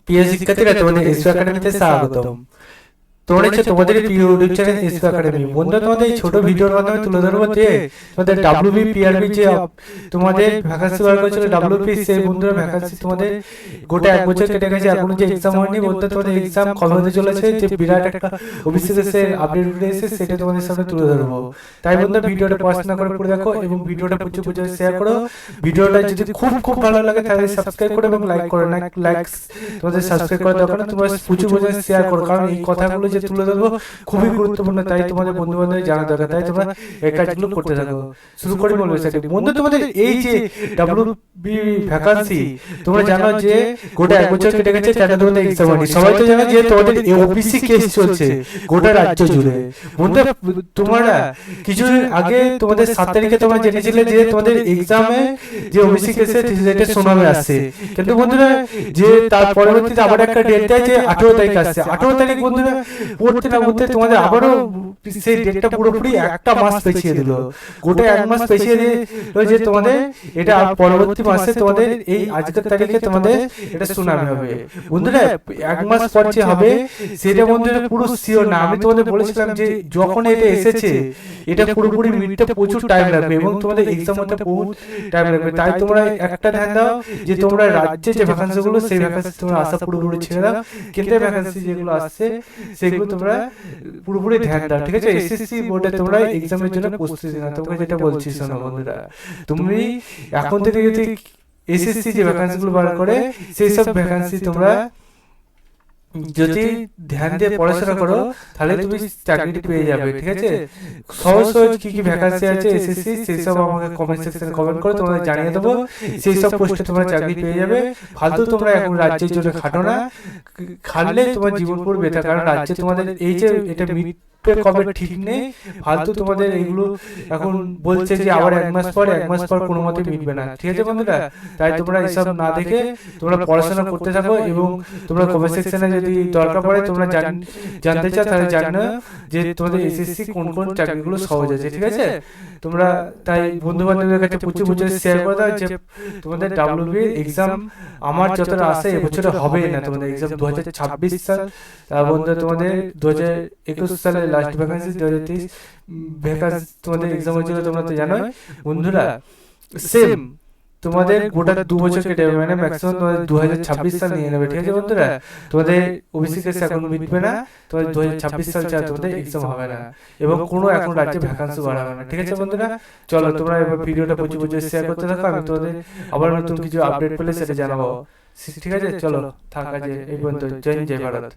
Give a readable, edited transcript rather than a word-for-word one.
প্রিয় শিক্ষার্থীরা, তোমাদের এসপি একাডেমিতে স্বাগতম। তোমরা হচ্ছে তোমাদের প্রিয় ইউটিউব চ্যানেল এসপি একাডেমি। বন্ধুরা, তোমাদের এই ছোট ভিডিওর মাধ্যমে তুলে ধরবো যে তোমাদের ডাব্লিউবি পিআরবি যে তোমাদের ভ্যাকান্সি বার করেছিল ডাব্লিউপি, সেই বন্ধুরা ভ্যাকান্সি তোমাদের গোটা এক বছর কেটে গেছে, এখনো যে এক্সাম হয়নি। বন্ধুরা, তোমাদের এক্সাম কবে হতে চলেছে, যে বিরাট একটা ওবিসিএসের আপডেট এসেছে, সেটা তোমাদের সামনে তুলে ধরবো। তাই বন্ধুরা, ভিডিওটা পড়াশোনা করে পড়ে দেখো এবং ভিডিওটা প্রচুর প্রচুর শেয়ার করো। ভিডিওটা যদি খুব খুব ভালো লাগে তাহলে সাবস্ক্রাইব করো এবং লাইক করো। না লাইক তোমাদের সাবস্ক্রাইব করার দরকার না, তোমরা প্রচুর প্রচুর শেয়ার করো, কারণ এই কথাগুলো যে তুলে ধরবো খুবই গুরুত্বপূর্ণ। তাই তোমাদের বন্ধু বান্ধব জানা দরকার, তাই তোমরা এই কাজগুলো করতে থাকো। শুরু করে বলবো সেটা বন্ধু, তোমাদের এই যে ডাব্লিউবি ভ্যাকান্সি তোমরা জানো যে গোটা এক বছর কেটে গেছে, চারটা তোমাদের এক্সাম হয়নি। সবাই তো জানো যে তোমাদের ওবিসি কেস চলছে গোটা রাজ্য জুড়ে। বন্ধু, তোমরা কিছুদিন আগে তোমাদের 7 তারিখে তোমরা জেনেছিলে যে তোমাদের এক্সামে যে ওবিসি কেসে সেটা শোনাবে আসছে, কিন্তু বন্ধুরা যে তার পরবর্তীতে আবার একটা ডেট দেয় যে 18 তারিখ আসছে। 18 তারিখ বন্ধুরা পড়তে না পড়তে তোমাদের আবারও সেই ডেটটা পুরোপুরি একটা মাস পেছিয়ে দিল, গোটা এক মাস পেছিয়ে দিল যে তোমাদের এটা পরবর্তী মাসে তোমাদের এই আজকের তারিখে তোমাদের এটা শোনাবে হবে। বন্ধুরা, এক মাস পর যে হবে সেটা বন্ধুরা পুরো শিওর না। আমি তোমাদের বলেছিলাম যে যখন এটা এসেছে এটা পুরোপুরি মিটতে প্রচুর টাইম লাগবে এবং তোমাদের এক্সাম হতে বহুত টাইম লাগবে। তাই তোমরা একটা ধ্যান দাও যে তোমরা রাজ্যে যে ভ্যাকান্সিগুলো সেই ভ্যাকান্সি তোমরা আশা পুরোপুরি ছেড়ে দাও। কেন্দ্রের ভ্যাকান্সি যেগুলো আসছে সেগুলো তোমরা পুরোপুরি ধ্যান দাও, ঠিক আছে? এসএসসি বোর্ডে তোমরা এক্সামের জন্য প্রস্তুতি নাও। তোমাকে যেটা বলছি শোনো বন্ধুরা, তুমি এখন থেকে যদি এসএসসি যে ভ্যাকান্সিগুলো বার করে সেই সব ভ্যাকান্সি তোমরা যদি ধ্যান দিয়ে পড়াশোনা করো তাহলে তুমি চাকরিটি পেয়ে যাবে, ঠিক আছে? সহজ সহজ কি কি ভ্যাকান্সি আছে এসএসসি সেই সব আমাকে কমেন্ট সেকশনে কমেন্ট করো, তোমাদের জানিয়ে দেবো। সেই সব পোস্টে তোমরা চাকরি পেয়ে যাবে। ফালতু তোমরা এখন রাজ্যের জন্য খাটো না, খাটলে তোমার জীবন পুরো বেকার, কারণ রাজ্যে তোমাদের এই যে এটা কবে ঠিক নেই। ফালতু তোমাদের এইগুলো এখন বলছে যে আবার এক মাস পর কোনো মতে মিটবে না, ঠিক আছে বন্ধুরা? তাই তোমরা এইসব না দেখে তোমরা পড়াশোনা করতে থাকো এবং তোমরা কমেন্ট সেকশনে যদি দরকার পড়ে তোমরা জানতে চাও তাহলে জানো যে তোমাদের এসএসসি কোন কোন চাকরিগুলো সহজ আছে, ঠিক আছে? তোমরা তাই বন্ধু বান্ধবের কাছে প্রচুর প্রচুর শেয়ার করে দাও যে তোমাদের ডাব্লিউবি এক্সাম আমার যতটা আসে এবছরে হবে না। তোমাদের এক্সাম 2026 সাল, তার বন্ধু তোমাদের 2021 সালে লাস্ট ভ্যাকান্সি, 2023 ভ্যাকান্সি তোমাদের এক্সাম হয়েছিল, তোমরা তো জানোই বন্ধুরা। সেম তোমাদের গোটা 2 বছর কেটে যাবে, মানে ম্যাক্সিমাম তোমাদের 2026 সাল নিয়ে নেবে, ঠিক আছে বন্ধুরা? তোমাদের ওবিসি কেস এখন মিটবে না, তোমাদের 2026 সাল ছাড়া তোমাদের এক্সাম হবে না এবং কোনো এখন রাজ্যে ভ্যাকান্সি বাড়াবে না, ঠিক আছে বন্ধুরা? চলো তোমরা এবার ভিডিওটা প্রচুর প্রচুর শেয়ার করতে থাকো, আমি তোমাদের আবার নতুন কিছু আপডেট পেলে সেটা জানাবো, ঠিক আছে? চলো থাকা যে এই পর্যন্ত। জয় হিন্দ, জয় ভারত।